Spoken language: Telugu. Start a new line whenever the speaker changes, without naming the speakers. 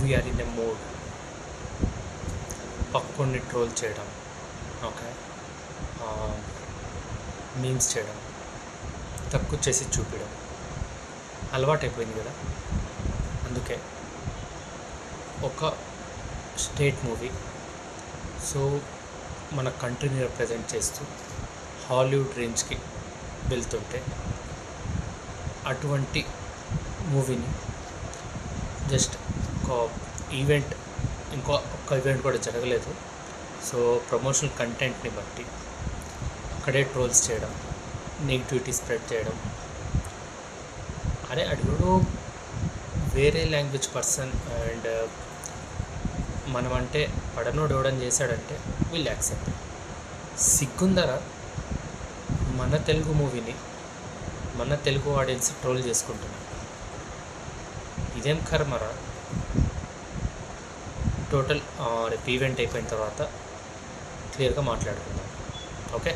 వీఆర్ ఇన్ ఎ మూడ్ పక్కొన్ని ట్రోల్ చేయడం, ఓకే, మీమ్స్ చేయడం, తక్కువ చేసి చూపించడం అలవాటైపోయింది కదా. అందుకే ఒక స్టేట్ మూవీ సో మన కంట్రీని రిప్రజెంట్ చేస్తూ హాలీవుడ్ రేంజ్కి వెళ్తుంటే అటువంటి మూవీని జస్ట్ ఒక ఈవెంట్, ఒక్క ఈవెంట్ కూడా జరగలేదు, సో ప్రమోషనల్ కంటెంట్ని బట్టి అక్కడే ట్రోల్స్ చేయడం, నెగిటివిటీ స్ప్రెడ్ చేయడం. అరే అడుగుడు వేరే లాంగ్వేజ్ పర్సన్ అండ్ మనమంటే పడనోడు ఎవడని చేశాడంటే వీళ్ళు యాక్సెప్ట్. సిగ్గుందరా మన తెలుగు మూవీని మన తెలుగు ఆడియన్స్ ట్రోల్ చేసుకుంటున్నాం, ఇదేం కర్మరా. టోటల్ రేపు ఈవెంట్ అయిపోయిన తర్వాత క్లియర్గా మాట్లాడుకుందాం, ఓకే.